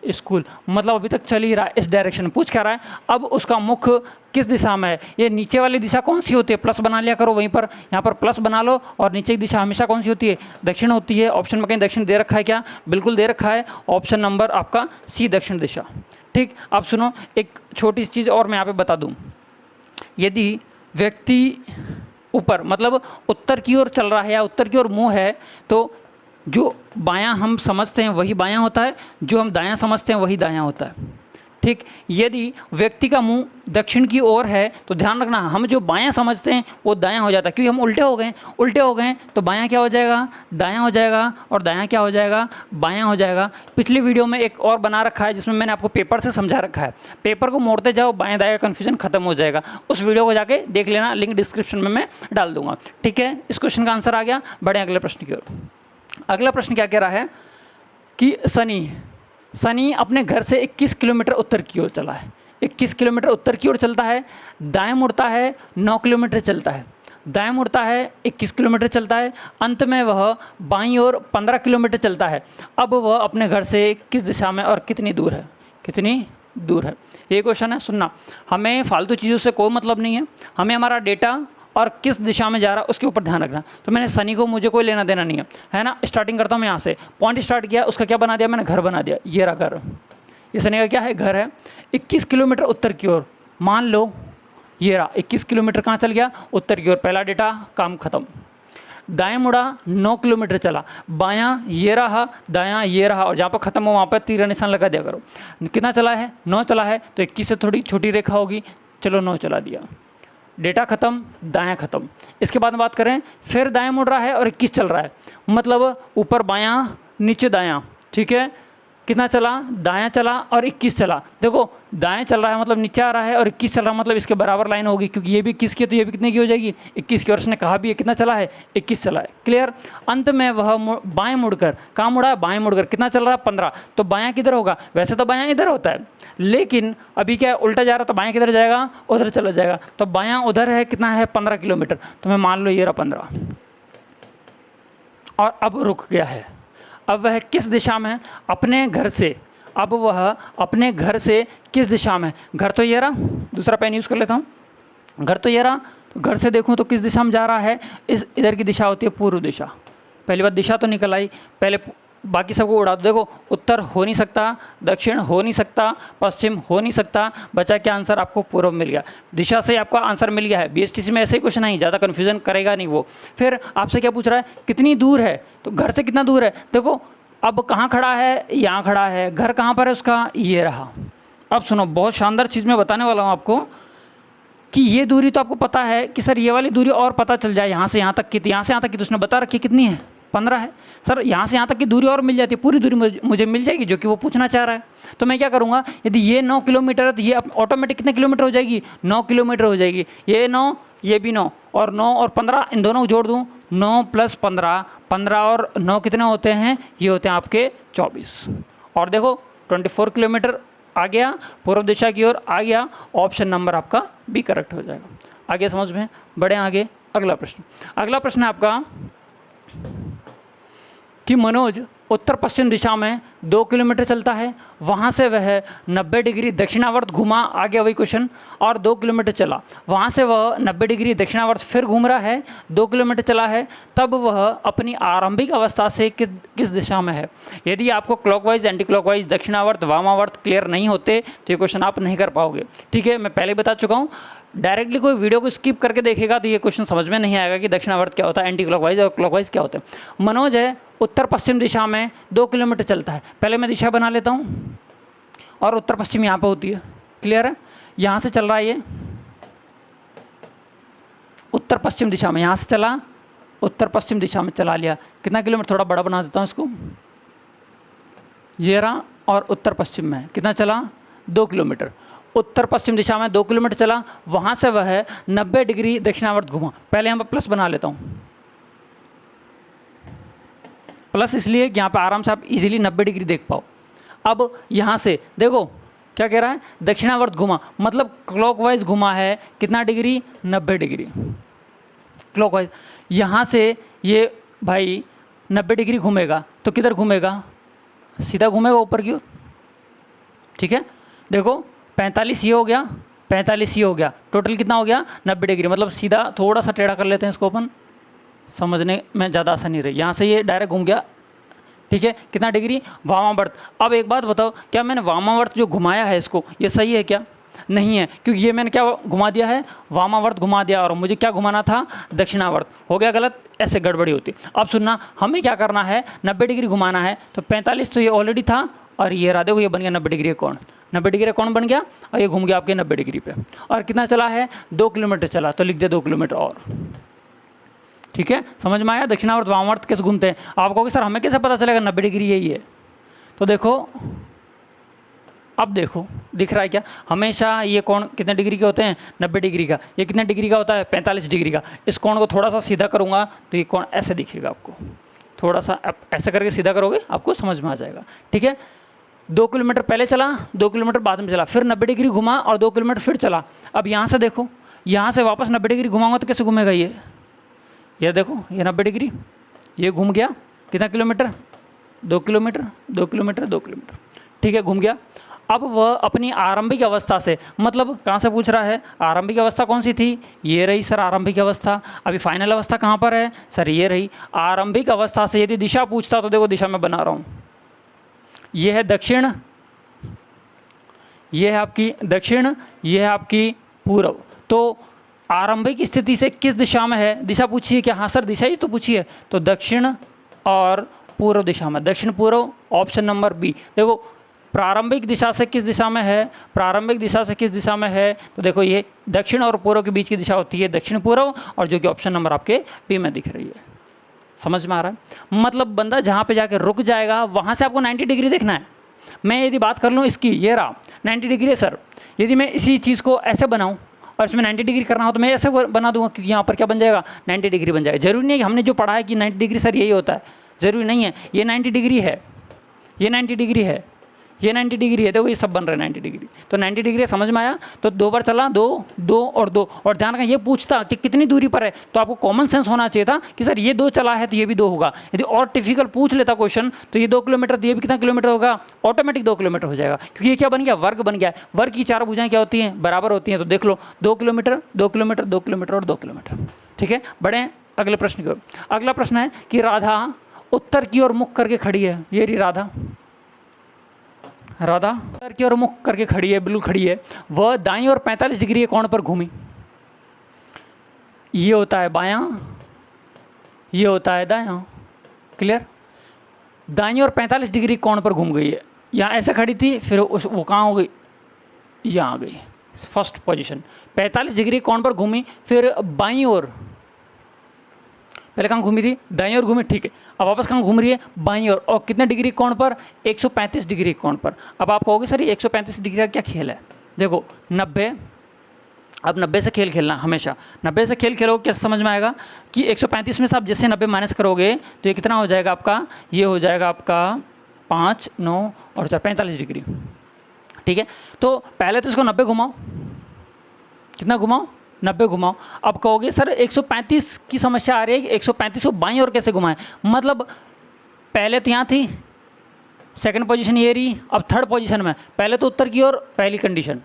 स्कूल, मतलब अभी तक चल ही रहा है इस डायरेक्शन में। पूछ क्या रहा है, अब उसका मुख किस दिशा में है। ये नीचे वाली दिशा कौन सी होती है, प्लस बना लिया करो वहीं पर, यहाँ पर प्लस बना लो, और नीचे की दिशा हमेशा कौन सी होती है, दक्षिण होती है। ऑप्शन में कहीं दक्षिण दे रखा है क्या, बिल्कुल दे रखा है, ऑप्शन नंबर आपका सी दक्षिण दिशा। ठीक, अब सुनो एक छोटी सी चीज़ और मैं यहाँ पे बता दूँ, यदि व्यक्ति ऊपर मतलब उत्तर की ओर चल रहा है या उत्तर की ओर मुँह है, तो जो बायां हम समझते हैं वही बायां होता है, जो हम दायां समझते हैं वही दायां होता है। ठीक, यदि व्यक्ति का मुंह दक्षिण की ओर है तो ध्यान रखना, हम जो बायां समझते हैं वो दायां हो जाता है, क्योंकि हम उल्टे हो गए तो बायां क्या हो जाएगा, दायां हो जाएगा, और दायां क्या हो जाएगा, बायां हो जाएगा। पिछली वीडियो में एक और बना रखा है जिसमें मैंने आपको पेपर से समझा रखा है, पेपर को मोड़ते जाओ बाएं दाएं का कन्फ्यूजन खत्म हो जाएगा। उस वीडियो को जाके देख लेना, लिंक डिस्क्रिप्शन में मैं डाल दूंगा। ठीक है, इस क्वेश्चन का आंसर आ गया। बढ़े अगले प्रश्न की ओर। अगला प्रश्न क्या कह रहा है कि सनी अपने घर से 21 किलोमीटर उत्तर की ओर चला है। 21 किलोमीटर उत्तर की ओर चलता है, दाएं मुड़ता है, 9 किलोमीटर चलता है, दाएं मुड़ता है, 21 किलोमीटर चलता है, अंत में वह बाईं ओर 15 किलोमीटर चलता है। अब वह अपने घर से किस दिशा में और कितनी दूर है, कितनी दूर है, ये क्वेश्चन है। सुनना, हमें फालतू चीज़ों से कोई मतलब नहीं है, हमें हमारा डेटा और किस दिशा में जा रहा है उसके ऊपर ध्यान रखना। तो मैंने सनी को मुझे कोई लेना देना नहीं है ना। स्टार्टिंग करता हूँ मैं यहाँ से, पॉइंट स्टार्ट किया, उसका क्या बना दिया मैंने, घर बना दिया। ये रहा घर, ये सनी का क्या है, घर है। 21 किलोमीटर उत्तर की ओर, मान लो ये रहा 21 किलोमीटर कहाँ चल गया, उत्तर की ओर। पहला डेटा काम खत्म। दाएं मुड़ा, 9 किलोमीटर चला, बायां ये रहा, दायां ये रहा, और जहाँ पर खत्म हो वहाँ पर तीर निशान लगा दिया करो। कितना चला है, 9 चला है, तो 21 से थोड़ी छोटी रेखा होगी, चलो 9 चला दिया। डेटा खत्म, दायां खत्म। इसके बाद बात करें, फिर दाएं मुड़ रहा है और 21 चल रहा है, मतलब ऊपर बायां नीचे दायां। ठीक है, कितना चला, दायां चला और 21 चला। देखो दाएं चल रहा है मतलब नीचे आ रहा है, और 21 चल रहा है मतलब इसके बराबर लाइन होगी, क्योंकि ये भी 21 की है तो ये भी कितने की हो जाएगी, 21 की। और उसने कहा भी है कितना चला है, 21 चला है। क्लियर। अंत में वह बाएं मुड़कर, कहाँ मुड़ा है, बाएं मुड़कर कितना चल रहा है, 15। तो बायां किधर होगा, वैसे तो बायां इधर होता है, लेकिन अभी क्या उल्टा जा रहा है, तो बायां किधर जाएगा, उधर चला जाएगा। तो बायां उधर है, कितना है, 15 किलोमीटर। तो मैं मान लो ये रहा 15, और अब रुक गया है। अब वह किस दिशा में है, अपने घर से, अब वह अपने घर से किस दिशा में, घर तो ये रहा, दूसरा पेन यूज़ कर लेता हूँ, घर तो ये रहा, तो घर से देखूँ तो किस दिशा में जा रहा है, इधर की दिशा होती है पूर्व दिशा। पहली बात दिशा तो निकल आई, पहले बाकी सबको उड़ा दो। देखो उत्तर हो नहीं सकता, दक्षिण हो नहीं सकता, पश्चिम हो नहीं सकता, बचा क्या आंसर, आपको पूर्व मिल गया। दिशा से आपका आंसर मिल गया है। बीएसटीसी में ऐसे ही क्वेश्चन नहीं, ज़्यादा कन्फ्यूजन करेगा नहीं वो। फिर आपसे क्या पूछ रहा है, कितनी दूर है, तो घर से कितना दूर है। देखो अब कहाँ खड़ा है, यहाँ खड़ा है, घर कहाँ पर है उसका, ये रहा। अब सुनो, बहुत शानदार चीज़ मैं बताने वाला हूँ आपको, कि ये दूरी तो आपको पता है कि सर ये वाली दूरी और पता चल जाए यहाँ से यहाँ तक की, यहाँ से यहाँ तक की तो उसने बता रखी कितनी है, 15 है। सर यहाँ से यहाँ तक की दूरी और मिल जाती है, पूरी दूरी मुझे मिल जाएगी जो कि वो पूछना चाह रहा है। तो मैं क्या करूँगा, यदि ये 9 किलोमीटर है तो ये ऑटोमेटिक कितने किलोमीटर हो जाएगी, 9 किलोमीटर हो जाएगी। ये 9, ये भी 9, और 9 और 15 इन दोनों को जोड़ दूँ, 9 + 15, 15 और 9 कितने होते हैं, ये होते हैं आपके 24। और देखो 24 किलोमीटर आ गया, पूर्व दिशा की ओर आ गया। ऑप्शन नंबर आपका बी करेक्ट हो जाएगा। आगे समझ में, बढ़े आगे। अगला प्रश्न, अगला प्रश्न है आपका कि मनोज उत्तर पश्चिम दिशा में 2 किलोमीटर चलता है, वहाँ से वह 90 डिग्री दक्षिणावर्त घुमा, आ गया वही क्वेश्चन, और 2 किलोमीटर चला, वहाँ से वह 90 डिग्री दक्षिणावर्त फिर घूम रहा है, 2 किलोमीटर चला है, तब वह अपनी आरंभिक अवस्था से किस दिशा में है। यदि आपको क्लॉकवाइज, एंटी क्लॉकवाइज, दक्षिणावर्त, वामावर्त क्लियर नहीं होते तो ये क्वेश्चन आप नहीं कर पाओगे। ठीक है, मैं पहले बता चुका हूँ, डायरेक्टली कोई वीडियो को स्किप करके देखेगा तो ये क्वेश्चन समझ में नहीं आएगा कि दक्षिणावर्त क्या होता है, एंटी क्लॉकवाइज और क्लॉकवाइज क्या होता है। मनोज है उत्तर पश्चिम दिशा में 2 किलोमीटर चलता है, पहले मैं दिशा बना लेता हूँ, और उत्तर पश्चिम यहाँ पे होती है, क्लियर है। यहाँ से चल रहा है ये उत्तर पश्चिम दिशा में, यहाँ से चला उत्तर पश्चिम दिशा में चला लिया, कितना किलोमीटर, थोड़ा बड़ा बना देता हूँ इसको, ये रहा, और उत्तर पश्चिम में कितना चला, 2 किलोमीटर। उत्तर पश्चिम दिशा में 2 किलोमीटर चला, वहाँ से वह 90 डिग्री दक्षिणावर्त घुमा, पहले यहाँ पर प्लस बना लेता हूँ, प्लस इसलिए कि यहाँ पे आराम से आप इजीली 90 डिग्री देख पाओ। अब यहाँ से देखो क्या कह रहा है, दक्षिणावर्त घुमा, मतलब क्लॉकवाइज घुमा है, कितना डिग्री, 90 डिग्री क्लॉकवाइज। यहाँ से ये भाई 90 डिग्री घूमेगा तो किधर घूमेगा, सीधा घूमेगा ऊपर की ओर। ठीक है, देखो 45 ये हो गया, 45 ये हो गया, टोटल कितना हो गया, 90 डिग्री। मतलब सीधा थोड़ा सा टेढ़ा कर लेते हैं इसको अपन, समझने में ज़्यादा आसानी रही। यहाँ से ये डायरेक्ट घूम गया, ठीक है, कितना डिग्री, वामावर्त। अब एक बात बताओ, क्या मैंने वामावर्त जो घुमाया है इसको, ये सही है क्या, नहीं है, क्योंकि ये मैंने क्या घुमा दिया है, वामावर्त घुमा दिया, और मुझे क्या घुमाना था, दक्षिणावर्त। हो गया गलत, ऐसे गड़बड़ी होती। अब सुनना, हमें क्या करना है, 90 डिग्री घुमाना है, तो 45 तो ये ऑलरेडी था, और ये रहा देखो, ये बन गया 90 डिग्री कोण, 90 डिग्री कोण बन गया, और ये घूम गया आपके 90 डिग्री पे। और कितना चला है, 2 किलोमीटर चला, तो लिख दिया 2 किलोमीटर और। ठीक है, समझ में आया, दक्षिणावर्त वामावर्त कैसे घूमते हैं। आप कहोगे सर हमें कैसे पता चलेगा 90 डिग्री यही है, तो देखो, अब देखो दिख रहा है क्या, हमेशा ये कोण कितने डिग्री के होते हैं, 90 डिग्री का। ये कितने डिग्री का होता है, 45 डिग्री का। इस कोण को थोड़ा सा सीधा करूँगा तो ये कोण ऐसे दिखेगा आपको, थोड़ा सा ऐसे करके सीधा करोगे आपको समझ में आ जाएगा। ठीक है, 2 किलोमीटर पहले चला, 2 किलोमीटर बाद में चला, फिर 90 डिग्री घुमा और 2 किलोमीटर फिर चला। अब यहाँ से देखो, यहाँ से वापस 90 डिग्री घुमाऊंगा तो कैसे घूमेगा ये देखो, ये 90 डिग्री, ये घूम गया, कितना किलोमीटर, 2 किलोमीटर, 2 किलोमीटर, 2 किलोमीटर। ठीक है, घूम गया। अब वह अपनी आरंभिक अवस्था से, मतलब कहाँ से पूछ रहा है, आरंभिक अवस्था कौन सी थी, ये रही सर आरंभिक अवस्था। अभी फाइनल अवस्था कहाँ पर है सर, ये रही आरंभिक अवस्था से। यदि दिशा पूछता तो देखो दिशा में बना रहा हूँ, ये है दक्षिण, ये है आपकी दक्षिण, ये है आपकी पूर्व। तो आरंभिक स्थिति से किस दिशा में है, दिशा पूछी है क्या, हाँ सर दिशा ही तो पूछी है, तो दक्षिण और पूर्व दिशा में, दक्षिण पूर्व, ऑप्शन नंबर बी। देखो प्रारंभिक दिशा से किस दिशा में है, प्रारंभिक दिशा से किस दिशा में है, तो देखो ये दक्षिण और पूर्व के बीच की दिशा होती है दक्षिण पूर्व, और जो कि ऑप्शन नंबर आपके बी में दिख रही है। समझ में आ रहा है, मतलब बंदा जहाँ पे जाके रुक जाएगा वहाँ से आपको 90 डिग्री देखना है। मैं यदि बात कर लूँ इसकी, ये रहा 90 डिग्री है सर, यदि मैं इसी चीज़ को ऐसे बनाऊँ और इसमें 90 डिग्री करना हो तो मैं ऐसे बना दूंगा, क्योंकि यहाँ पर क्या बन जाएगा, 90 डिग्री बन जाएगा। जरूरी नहीं है कि हमने जो पढ़ा है कि 90 डिग्री सर यही होता है, ज़रूरी नहीं है। ये 90 डिग्री है, ये 90 डिग्री है, ये 90 डिग्री है, देखो ये सब बन रहा है 90 डिग्री। तो 90 डिग्री समझ में आया, तो 2 बार चला, 2 2 और 2। और ध्यान रखना, ये पूछता कि कितनी दूरी पर है, तो आपको कॉमन सेंस होना चाहिए था कि सर ये 2 चला है तो ये भी 2 होगा। यदि और डिफिकल्ट पूछ लेता क्वेश्चन तो ये 2 किलोमीटर, तो ये भी कितना किलोमीटर होगा, ऑटोमेटिक 2 किलोमीटर हो जाएगा, क्योंकि ये क्या बन गया, वर्ग बन गया। वर्ग की 4 भुजाएं क्या होती हैं, बराबर होती हैं। तो देख लो 2 किलोमीटर, 2 किलोमीटर, 2 किलोमीटर और 2 किलोमीटर। ठीक है, बढ़े अगले प्रश्न की ओर। अगला प्रश्न है कि राधा उत्तर की ओर मुख करके खड़ी है, ये रही राधा, राधा उत्तर की ओर मुख करके खड़ी है, बिल्कुल खड़ी है। वह दाईं और 45 डिग्री के कोण पर घूमी, ये होता है बायां, ये होता है दायां, क्लियर। दाईं और 45 डिग्री कोण पर घूम गई है, यहाँ ऐसे खड़ी थी, फिर वो कहाँ हो गई, यहाँ आ गई फर्स्ट पोजीशन। 45 डिग्री कोण पर घूमी, फिर बाईं ओर पहले कहाँ घूमी थी, दाईं ओर घूमी, ठीक है। अब वापस कहाँ घूम रही है, बाईं ओर, और कितने डिग्री कोण पर, 135 डिग्री कोण पर। अब आप कहोगे सर ये 135 डिग्री का क्या खेल है, देखो 90, अब 90 से खेल खेलना हमेशा, 90 से खेल खेलोगे कैसे समझ में आएगा कि 135 में से आप जैसे 90 माइनस करोगे तो ये कितना हो जाएगा आपका, ये हो जाएगा आपका 5, 9 और 4, 45 डिग्री, ठीक है। तो पहले तो इसको 90 घुमाओ, कितना घुमाओ, 90 घुमाओ। अब कहोगे सर 135 की समस्या आ रही है, 135 को बाईं ओर कैसे घुमाएं, मतलब पहले तो यहाँ थी, सेकंड पोजीशन ये रही, अब थर्ड पोजीशन में, पहले तो उत्तर की ओर पहली कंडीशन,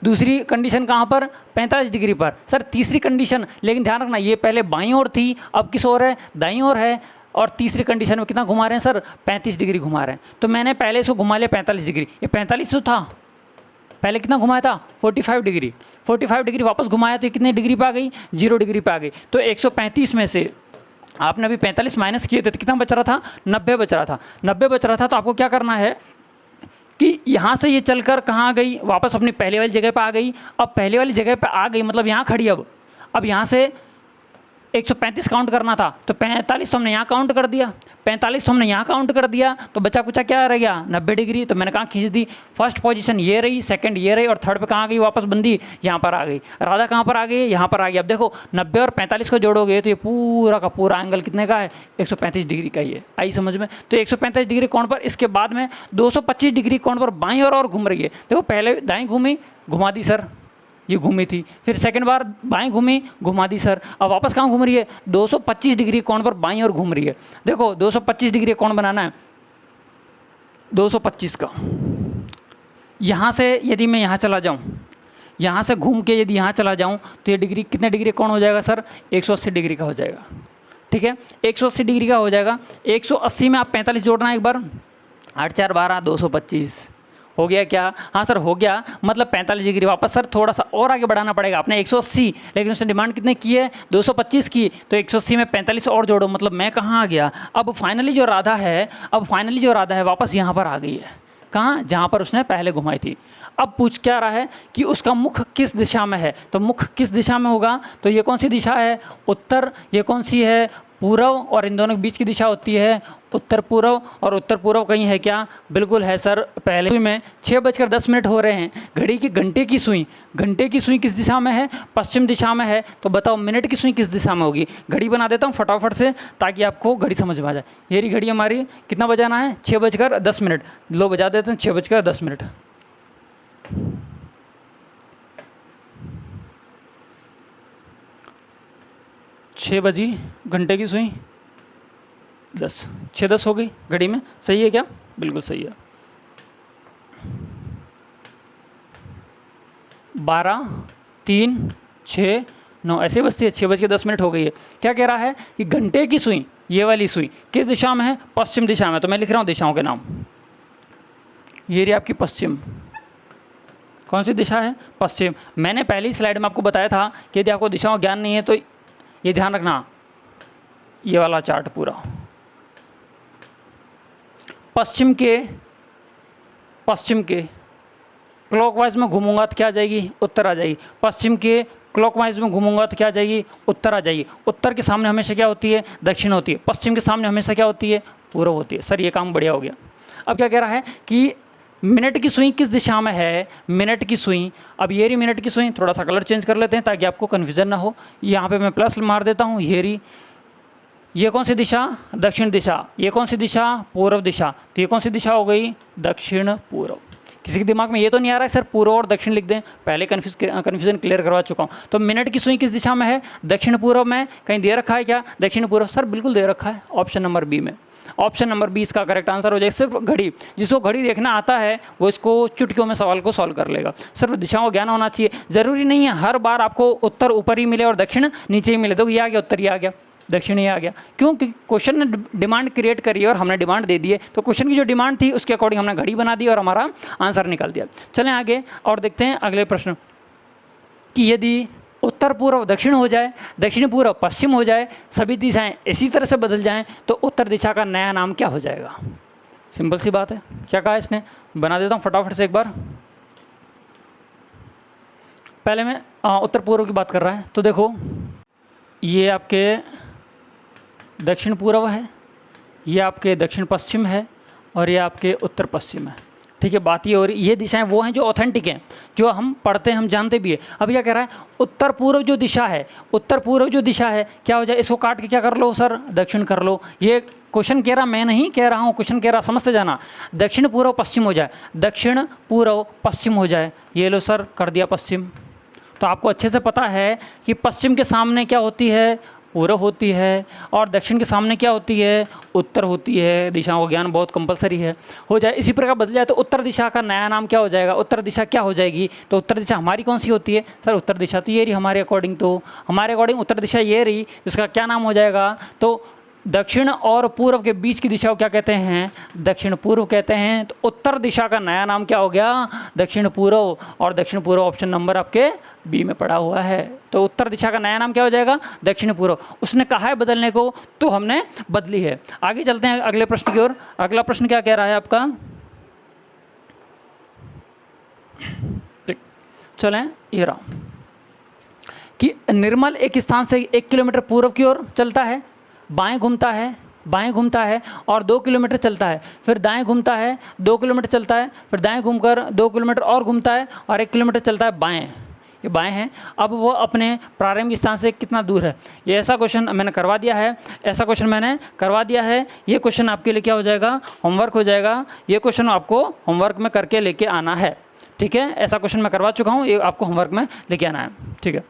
दूसरी कंडीशन कहाँ पर, 45 डिग्री पर, सर तीसरी कंडीशन, लेकिन ध्यान रखना ये पहले बाईं ओर थी, अब किस ओर है, दाईं ओर है, और तीसरी कंडीशन में कितना घुमा रहे हैं सर, 35 डिग्री घुमा रहे हैं। तो मैंने पहले इसको घुमा लिया 45 डिग्री, ये 45 तो था, पहले कितना घुमाया था, 45 डिग्री, 45 डिग्री वापस घुमाया तो कितने डिग्री पे आ गई, 0 डिग्री पे आ गई। तो 135 में से आपने अभी 45 माइनस किए थे तो कितना बच रहा था, 90 बच रहा था, 90 बच रहा था। तो आपको क्या करना है कि यहाँ से ये चलकर कहाँ आ गई, वापस अपनी पहले वाली जगह पे आ गई। अब पहले वाली जगह पे आ गई मतलब यहाँ खड़ी, अब यहाँ से 135 काउंट करना था तो 45 तो हमने यहाँ काउंट कर दिया, 45 तो हमने यहाँ काउंट कर दिया, तो बचा कुचा क्या रह गया, 90 डिग्री। तो मैंने कहाँ खींच दी, फर्स्ट पोजीशन ये रही, सेकंड ये रही, और थर्ड पे कहाँ गई, वापस बंदी यहाँ पर आ गई। राधा कहाँ पर आ गई, यहाँ पर आ गई। अब देखो 90 और 45 को जोड़ोगे तो ये पूरा का पूरा एंगल कितने का है, 135 डिग्री का ही है, आई समझ में। तो 135 डिग्री कोण पर, इसके बाद में 225 डिग्री कोण पर बाईं और घूम रही है। देखो पहले दाएँ घूमी, घुमा दी सर, ये घूमी थी, फिर सेकंड बार बाएं घूमी, घुमा दी सर, अब वापस कहाँ घूम रही है, 225 डिग्री कोण पर बाईं ओर घूम रही है। देखो 225 डिग्री कोण बनाना है, 225 का, यहाँ से यदि मैं यहाँ चला जाऊँ, यहाँ से घूम के यदि यहाँ चला जाऊँ तो ये डिग्री कितने डिग्री कोण हो जाएगा सर, 180 डिग्री का हो जाएगा, ठीक है, 180 डिग्री का हो जाएगा। 180 में आप 45 जोड़ना एक बार, 8 4 12, 225 हो गया क्या, हाँ सर हो गया, मतलब 45 डिग्री वापस सर थोड़ा सा और आगे बढ़ाना पड़ेगा। आपने 180, लेकिन उसने डिमांड कितने की है, 225 की, तो 180 में 45 और जोड़ो, मतलब मैं कहाँ आ गया, अब फाइनली जो राधा है वापस यहाँ पर आ गई है, कहाँ, जहाँ पर उसने पहले घुमाई थी। अब पूछ क्या रहा है कि उसका मुख किस दिशा में है, तो मुख किस दिशा में होगा, तो ये कौन सी दिशा है, उत्तर, ये कौन सी है, पूर्व, और इन दोनों के बीच की दिशा होती है उत्तर पूर्व, और उत्तर पूर्व कहीं है क्या, बिल्कुल है सर। पहले सुई में 6:10 हो रहे हैं, घड़ी की घंटे की सुई किस दिशा में है, पश्चिम दिशा में है। तो बताओ मिनट की सुई किस दिशा में होगी, घड़ी बना देता हूँ फटाफट से ताकि आपको घड़ी समझ में आ जाए। ये रही घड़ी हमारी, कितना बजाना है, 6:10, लो बजा देते हैं 6:10। 6 बजी, घंटे की सुई 10, 6:10 हो गई घड़ी में, सही है क्या, बिल्कुल सही है। 12, 3, 6, 9 ऐसे बजती है, 6:10 हो गई है। क्या कह रहा है कि घंटे की सुई, ये वाली सुई किस दिशा में है, पश्चिम दिशा में। तो मैं लिख रहा हूँ दिशाओं के नाम, ये रही आपकी पश्चिम, कौन सी दिशा है, पश्चिम। मैंने पहली स्लाइड में आपको बताया था कि यदि आपको दिशाओं ज्ञान नहीं है तो ये ध्यान रखना, ये वाला चार्ट पूरा पश्चिम के क्लॉकवाइज में घूमूंगा तो क्या आ जाएगी, उत्तर आ जाएगी। पश्चिम के क्लॉकवाइज में घूमूंगा तो क्या आ जाएगी, उत्तर आ जाएगी। उत्तर के सामने हमेशा क्या होती है, दक्षिण होती है। पश्चिम के सामने हमेशा क्या होती है, पूर्व होती है। सर ये काम बढ़िया हो गया। अब क्या कह रहा है कि मिनट की सुई किस दिशा में है, मिनट की सुई, अब ये रही मिनट की सुई, थोड़ा सा कलर चेंज कर लेते हैं ताकि आपको कन्फ्यूजन ना हो। यहाँ पे मैं प्लस मार देता हूँ, ये रही, ये कौन सी दिशा, दक्षिण दिशा, ये कौन सी दिशा, पूर्व दिशा। तो ये कौन सी दिशा हो गई, दक्षिण पूर्व। किसी के दिमाग में ये तो नहीं आ रहा है सर पूर्व और दक्षिण लिख दें, पहले कन्फ्यूजन क्लियर करवा चुका हूँ। तो मिनट की सुई किस दिशा में है, दक्षिण पूर्व में। कहीं दे रखा है क्या, दक्षिण पूर्व, सर बिल्कुल दे रखा है, ऑप्शन नंबर बी में। ऑप्शन नंबर 20 का करेक्ट आंसर हो जाएगा। सिर्फ घड़ी, जिसको घड़ी देखना आता है वो इसको चुटकियों में सवाल को सॉल्व कर लेगा। सिर्फ दिशाओं का ज्ञान होना चाहिए। ज़रूरी नहीं है हर बार आपको उत्तर ऊपर ही मिले और दक्षिण नीचे ही मिले। तो ये आ गया उत्तर, ये आ गया दक्षिण, ये आ गया। क्योंकि क्वेश्चन ने डिमांड क्रिएट करी है और हमने डिमांड दे दी है, तो क्वेश्चन की जो डिमांड थी उसके अकॉर्डिंग हमने घड़ी बना दी और हमारा आंसर निकाल दिया। चलें आगे और देखते हैं अगले प्रश्न कि यदि उत्तर पूर्व दक्षिण हो जाए, दक्षिण पूर्व पश्चिम हो जाए, सभी दिशाएं इसी तरह से बदल जाएं, तो उत्तर दिशा का नया नाम क्या हो जाएगा। सिंपल सी बात है। क्या कहा इसने, बना देता हूँ फटाफट से एक बार। पहले मैं उत्तर पूर्व की बात कर रहा है, तो देखो ये आपके दक्षिण पूर्व है, ये आपके दक्षिण पश्चिम है, और ये आपके उत्तर पश्चिम है। ठीक है, बात ये हो रही, ये दिशाएं वो हैं जो ऑथेंटिक हैं, जो हम पढ़ते हैं, हम जानते भी है। अब क्या कह रहा है, उत्तर पूर्व जो दिशा है, उत्तर पूर्व जो दिशा है क्या हो जाए, इसको काट के क्या कर लो सर, दक्षिण कर लो। ये क्वेश्चन कह रहा, मैं नहीं कह रहा हूँ, क्वेश्चन कह रहा, समझते जाना। दक्षिण पूर्व पश्चिम हो जाए, दक्षिण पूर्व पश्चिम हो जाए, ये लो सर, कर दिया पश्चिम। तो आपको अच्छे से पता है कि पश्चिम के सामने क्या होती है, पूर्व होती है, और दक्षिण के सामने क्या होती है, उत्तर होती है। दिशाओं का ज्ञान बहुत कंपलसरी है, हो जाए। इसी प्रकार बदल जाए तो उत्तर दिशा का नया नाम क्या हो जाएगा, उत्तर दिशा क्या हो जाएगी, तो उत्तर दिशा हमारी कौन सी होती है सर, उत्तर दिशा तो ये रही हमारे अकॉर्डिंग, तो हमारे अकॉर्डिंग उत्तर दिशा ये रही, जिसका क्या नाम हो जाएगा, तो दक्षिण और पूर्व के बीच की दिशा को क्या कहते हैं, दक्षिण पूर्व कहते हैं। तो उत्तर दिशा का नया नाम क्या हो गया, दक्षिण पूर्व, और दक्षिण पूर्व ऑप्शन नंबर आपके बी में पड़ा हुआ है। तो उत्तर दिशा का नया नाम क्या हो जाएगा, दक्षिण पूर्व। उसने कहा है बदलने को, तो हमने बदली है। आगे चलते हैं अगले प्रश्न की ओर। अगला प्रश्न क्या कह रहा है आपका, ठीक, चलें, ये रहा कि निर्मल एक स्थान से 1 किलोमीटर पूर्व की ओर चलता है, बाएं घूमता है, बाएं घूमता है और 2 किलोमीटर चलता है, फिर दाएं घूमता है, 2 किलोमीटर चलता है, फिर दाएं घूमकर 2 किलोमीटर और घूमता है, और 1 किलोमीटर चलता है बाएं। ये बाएं है। अब वो अपने प्रारंभिक स्थान से कितना दूर है, ये ऐसा क्वेश्चन मैंने करवा दिया है, ऐसा क्वेश्चन मैंने करवा दिया है। ये क्वेश्चन आपके लिए क्या हो जाएगा, होमवर्क हो जाएगा। ये क्वेश्चन आपको होमवर्क में करके लेके आना है, ठीक है। ऐसा क्वेश्चन मैं करवा चुका हूँ, ये आपको होमवर्क में लेके आना है, ठीक है।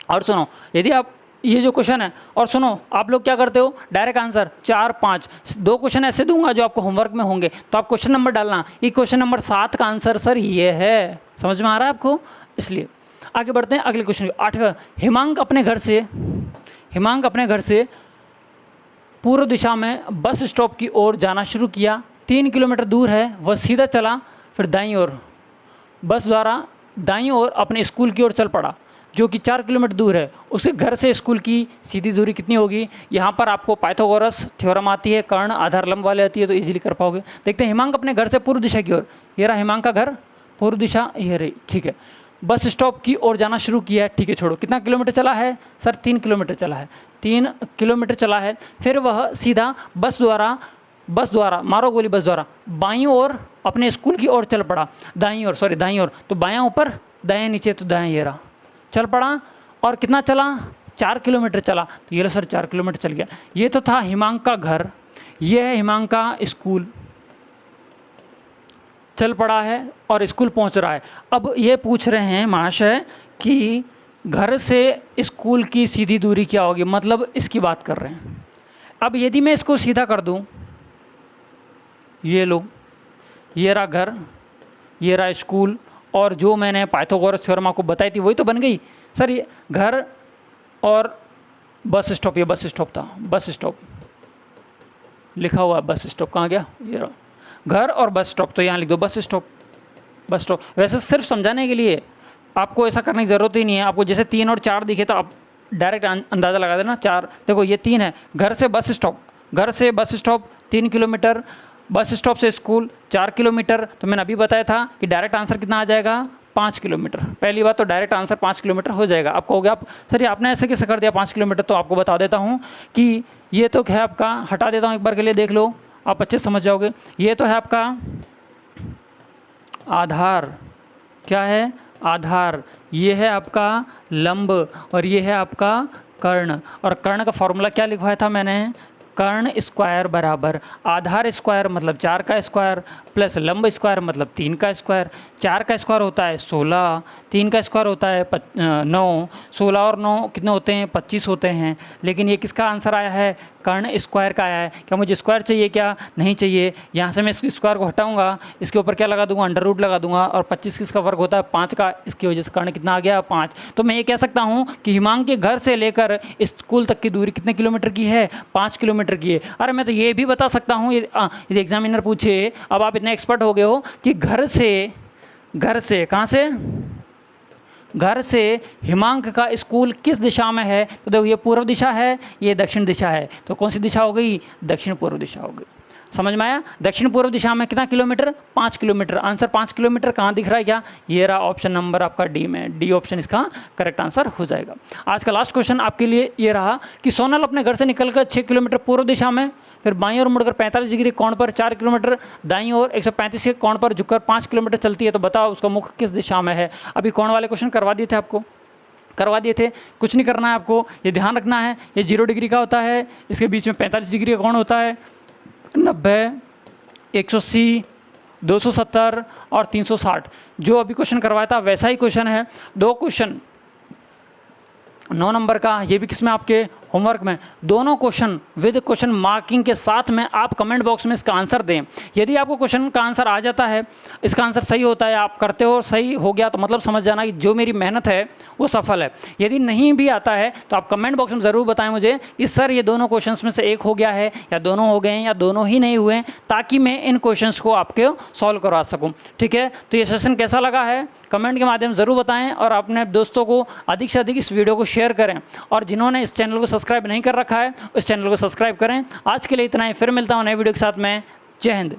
और सुनो, यदि आप ये जो क्वेश्चन है, और सुनो आप लोग क्या करते हो, डायरेक्ट आंसर 4 5 2 क्वेश्चन ऐसे दूंगा जो आपको होमवर्क में होंगे, तो आप क्वेश्चन नंबर डालना। ये क्वेश्चन नंबर 7 का आंसर सर ये है, समझ में आ रहा है आपको। इसलिए आगे बढ़ते हैं अगले क्वेश्चन। 8वां, हिमांक अपने घर से पूर्व दिशा में बस स्टॉप की ओर जाना शुरू किया। 3 किलोमीटर दूर है, वह सीधा चला, फिर दाईं ओर बस द्वारा दाईं ओर अपने स्कूल की ओर चल पड़ा, जो कि 4 किलोमीटर दूर है। उसके घर से स्कूल की सीधी दूरी कितनी होगी। यहाँ पर आपको पाइथागोरस थ्योरम आती है, कर्ण आधार लंब वाले आती है, तो इजीली कर पाओगे। देखते हैं, हिमांक अपने घर से पूर्व दिशा की ओर, ये रहा हिमांक का घर, पूर्व दिशा ये रही, ठीक है। बस स्टॉप की ओर जाना शुरू किया, ठीक है, छोड़ो। कितना किलोमीटर चला है सर, 3 किलोमीटर चला है, 3 किलोमीटर चला है। फिर वह सीधा बस द्वारा मारो गोली बस द्वारा बाईं ओर अपने स्कूल की ओर चल पड़ा, दाईं ओर, तो बायां ऊपर दाएं नीचे, तो दाएं ये रहा, चल पड़ा। और कितना चला, 4 किलोमीटर चला, तो ये लो सर 4 किलोमीटर चल गया। ये तो था हिमांक का घर, ये है हिमांक का स्कूल, चल पड़ा है और स्कूल पहुंच रहा है। अब ये पूछ रहे हैं महाशय कि घर से स्कूल की सीधी दूरी क्या होगी, मतलब इसकी बात कर रहे हैं। अब यदि मैं इसको सीधा कर दूं, ये लो, ये रहा घर, ये रहा स्कूल, और जो मैंने पाइथागोरस थ्योरम आपको बताई थी वही तो बन गई सर। ये घर और बस स्टॉप, ये बस स्टॉप था, बस स्टॉप लिखा हुआ है, बस स्टॉप कहाँ गया, ये रहा घर और बस स्टॉप, तो यहाँ लिख दो बस स्टॉप। वैसे सिर्फ समझाने के लिए आपको ऐसा करने की ज़रूरत ही नहीं है। आपको जैसे 3 और 4 दिखे तो आप डायरेक्ट अंदाज़ा लगा देना। 4 देखो, ये 3 है, घर से bus stop 3 kilometre, bus stop से स्कूल 4 किलोमीटर। तो मैंने अभी बताया था कि डायरेक्ट आंसर कितना आ जाएगा, 5 किलोमीटर। पहली बात तो डायरेक्ट आंसर 5 किलोमीटर हो जाएगा। आप कहोगे आप सर ये आपने ऐसे कैसे कर दिया 5 किलोमीटर, तो आपको बता देता हूँ कि ये तो है आपका, हटा देता हूँ एक बार के लिए, देख लो आप अच्छे समझ जाओगे। ये तो है आपका आधार, क्या है आधार, ये है आपका लंब, और ये है आपका कर्ण। और कर्ण का फॉर्मूला क्या लिखवाया था मैंने, कर्ण स्क्वायर बराबर आधार स्क्वायर मतलब 4 का स्क्वायर प्लस लंब स्क्वायर मतलब 3 का स्क्वायर। 4 का स्क्वायर होता है 16, 3 का स्क्वायर होता है 9, 16 और 9 कितने होते हैं 25 होते हैं। लेकिन ये किसका आंसर आया है, कर्ण स्क्वायर का आया है। क्या मुझे स्क्वायर चाहिए, क्या नहीं चाहिए। यहाँ से मैं इस स्क्वायर को हटाऊंगा, इसके ऊपर क्या लगा दूंगा, अंडर रूट लगा दूंगा, और 25 किसका वर्ग होता है 5 का, इसकी वजह से कर्ण कितना आ गया 5। तो मैं ये कह सकता हूँ कि हिमांक के घर से लेकर स्कूल तक की दूरी कितने किलोमीटर की है, 5 किलोमीटर की है। अरे मैं तो ये भी बता सकता हूँ, यदि एग्जामिनर पूछे, अब आप इतने एक्सपर्ट हो गए हो कि घर से कहाँ से, घर से हिमांक का स्कूल किस दिशा में है, तो देखो ये पूर्व दिशा है, ये दक्षिण दिशा है, तो कौन सी दिशा हो गई, दक्षिण पूर्व दिशा हो गई। समझ में आया? दक्षिण पूर्व दिशा में कितना किलोमीटर? 5 किलोमीटर। आंसर 5 किलोमीटर कहाँ दिख रहा है क्या? ये रहा ऑप्शन नंबर आपका डी में, डी ऑप्शन इसका करेक्ट आंसर हो जाएगा। आज का लास्ट क्वेश्चन आपके लिए ये रहा कि सोनल अपने घर से निकलकर 6 किलोमीटर पूर्व दिशा में, फिर बाईं ओर मुड़कर 45 डिग्री कोण पर 4 किलोमीटर, दाईं ओर 135 के कोण पर झुककर 5 किलोमीटर चलती है, तो बताओ उसका मुख किस दिशा में है? अभी कोण वाले क्वेश्चन करवा दिए थे आपको, करवा दिए थे। कुछ नहीं करना है आपको, ये ध्यान रखना है ये 0 डिग्री का होता है, इसके बीच में 45 डिग्री का कोण होता है, 90, 180, 270 और 360। जो अभी क्वेश्चन करवाया था वैसा ही क्वेश्चन है। 2 क्वेश्चन 9 नंबर का, ये भी किसमें आपके होमवर्क में, दोनों क्वेश्चन विद क्वेश्चन मार्किंग के साथ में आप कमेंट बॉक्स में इसका आंसर दें। यदि आपको क्वेश्चन का आंसर आ जाता है, इसका आंसर सही होता है, आप करते हो सही हो गया, तो मतलब समझ जाना कि जो मेरी मेहनत है वो सफल है। यदि नहीं भी आता है तो आप कमेंट बॉक्स में ज़रूर बताएं मुझे कि सर ये दोनों क्वेश्चन में से एक हो गया है, या दोनों हो गए हैं, या दोनों ही नहीं हुए, ताकि मैं इन क्वेश्चन को आपके सॉल्व करवा सकूँ। ठीक है, तो ये सेशन कैसा लगा है कमेंट के माध्यम से ज़रूर बताएं, और अपने दोस्तों को अधिक से अधिक इस वीडियो को शेयर करें, और जिन्होंने इस चैनल को सब्सक्राइब नहीं कर रखा है उस चैनल को सब्सक्राइब करें। आज के लिए इतना ही, फिर मिलता हूँ नए वीडियो के साथ में। जय हिंद।